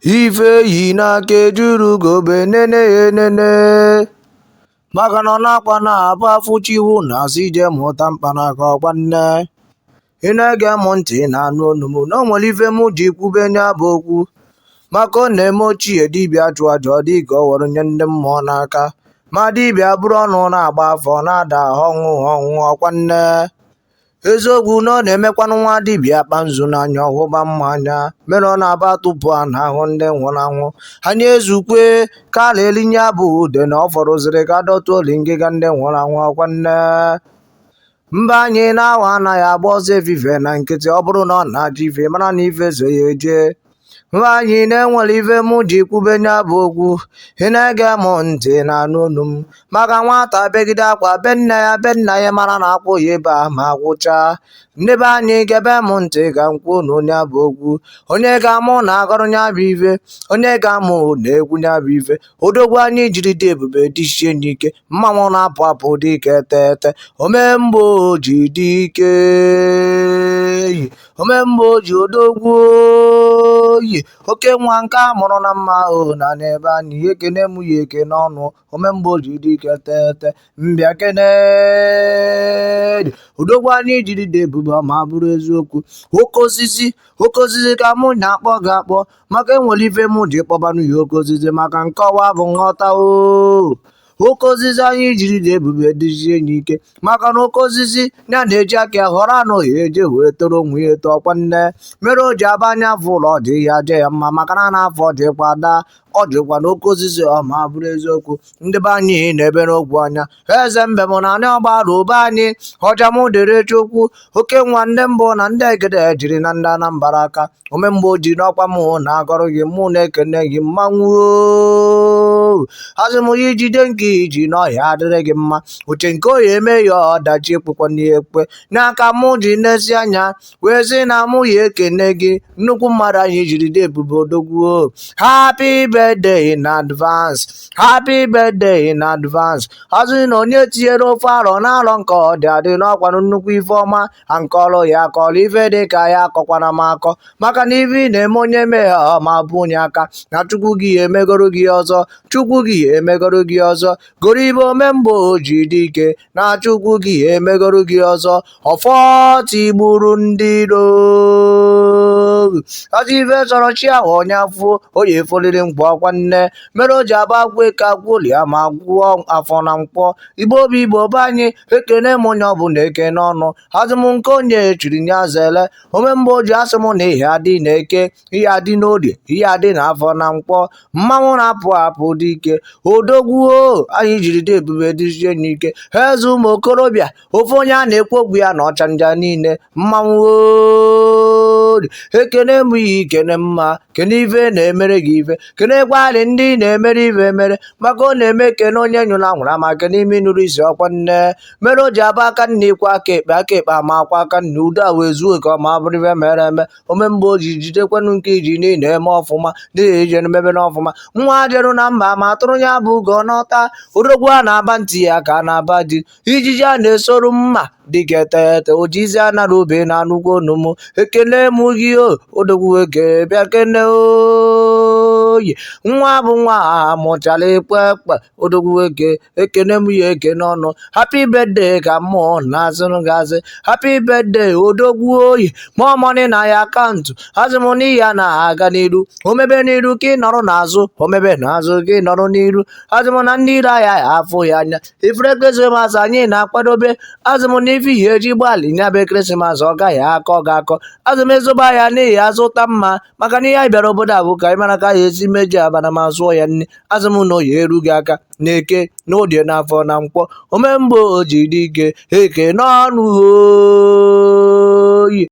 ife yi n'aka ejuru gobe nene enene maka na ọ na-akwa na-abụ afụchiwu na asị ije mụta mkpanaka ọgwa nne ị na-ege m ntị na-anụ onu m na o nwere ife m ji kwube nya bụ okwu maka ọ na-eme ochie dibịa chụ aja ọ dị ka ọ were nye ndị mmụọ n'aka ma dibịa bụrụ ọnụ na-agba afọ na-ada ọnwụ ọkwa nne eziokwu na ọ na-emekwanụ nwa dibịa akpa nzu n'anya ọhụba mmanya mere ọ na-aba tụpụ a n'ahụ ndị nwụrụ anwụ anyị ezukwe ka ala elinye bụ ude na ọ fọrọziri ka dọtụ oli ngịga ndị nwụrụ anwụ ọkwa nne mba anyị na-awa anaghị agba ọsọ efife na nkịtị ọ bụrụ na ọ na-aja ife mara na ife so ya eje mba anyị na-enwere ife m ji kwube nya bụ okwu ị na-ege m ntị na-anụ onu m maka nwata begide akwa be nna ya mara na akwụ ya ebe a ma gwụcha ndị be anyị gebe m ntị ka m kwuo na onye bụ okwu onye ga-amụ na agọrọ nya bụ ife onye ga-amụ na-egwu nya bụ ife odogwu anyị jiri dị ebube dịchie n'ike mmanwụ na-apụ apụ dịka ete omemgbe oji dike omemgbe oji odogwu oyi oke nwa nke a mụrụ na mma o na n'ebe anyị ya ekene m ya eke n'ọnụ omemgbe oji dike tete mbịa kene odogwu anyị jiri dị ebube ma bụrụ eziokwu oke osisi ka mụ na-akpọ ga-akpọ maka enwere ife m ji kpọbanụ ya oke osisi maka nkọwa bụ nghọta oke osisi anyị jiri dị ebube dịzie n'ike maka na oke osisi ya na-eji aka họrọ anụghị eje wee toro onwe ya eto ọkwa nne mere o ji aba anya afọ ụlọ ọ dị ya je ya mma maka na afọ dịkwa daa ọ dịkwa na oke osisi ọma bụrụ eziokwu ndị be anyị na-ebere ogwu anya eze mbe m na anị ọgbara ụba anyị ọja m dere chukwu oke nwa ndị mbụ na ndị egede jiri na ndị Anambra aka omemgbe oji n'ọkwa m na-agọrọ gị mụ na-ekene gị mmanwụ azụmụya ijide nke iji n'ọhịa adịrị gị mma uche nke oyi eme ya ọdachi ekpekwa n'ihe ekpe n'aka mụ ji nesi anya wee sị na mụ ya ekene gị nnukwu mmadụ anyị jiri dị ebube odogwu happy birthday in advance happy birthday in advance azụ na onye tinyere ofe arọ na-arọ nke ọ dị adị n'ọkwanụ nnukwu ife ọma nke ọrụ ya akọrọ ife dị ka ya akọkwana m akọ maka na ife ị na-eme onye meghe ma bụ onye aka na chukwu gị ya emegoro gị ọzọ chukwu gị ya emegoro gị ọzọ goro ibe omemgbe oji dị ike na chukwu gị ya emegoro gị ọzọ ọfọ tigburu ndị iro azụ ife chọrọ chi ahụ onye afọ onye efoliri mkpọ ọkwa nne mere o ji aba agwụ eke agwụlia ma gwụọ afọ na mkpọ igbo obi igbo be anyị ekene m onye ọbụla ekene ọnụ azụm nke onye chiri nya zele omemgbe oji asị m na ihe adị na eke ihe adị n'orie ihe adị na afọ na mkpọ mmanwụ na-apụ apụ dị ike odogwuo anyị jiri dị ebube dịzie n'ike eze ụmụ okorobịa ofe onye a na-ekwu okwu ya na ọchanja niile mmanwụ ekene m ihe ikene mma kene ife na-emere gị ife kene gwarị ndị na-emere ife emere maka ọ na-eme kene onye nyụrụ anwụrụ ma kene ime nụrụ isi ọkwa nne mere o ji aba aka nna ikwu aka ekpe ama akwa aka nna udo a wee zuo ka ọ ma bụrụ ife mere eme omemgbe o ji jidekwanụ nke iji niile eme ọfụma n'ihi ije mebe n'ọfụma nwa jeru na mba ma tụrụ ya bụ ugo n'ọta odogwu a na-aba ntị ya ka a na-aba di ijiji a na-esoro mma dịka etete ojizi anara obe na anụgwu onu m ekele m gị odogwu eke bịa kene oyi nwa bụ nwa a mụchara ekpe odogwu eke ekene m ya eke n'ọnụ happy birthday ka mmụọ na-azụrụ gị azị happy birthday odogwu oyi more money na ya akaụntụ azụmụnị ya na-aga n'iru omebe n'iru ka ị nọrọ n'azụ omebe n'azụ ka ị nọrọ n'iru azụmụ na ndị ire ahịa ya afụ ya anya ifere ekeresimesi anyị na-akwadobe azụmụ na ife ihe eji gbalị nya bụ ekeresimesi ọ gaghị akọ ga-akọ azụm ezoba ya n'ihi azụta mma maka na ihe anyị bịara obodo abụ ka anyị mara ka ya esi meji abana ma zụọ ya nne azụm na oyi erughị aka na-eke n'odie n'afọ na mkpọ omemgbe oji dị ike eke n'ọnụ oyi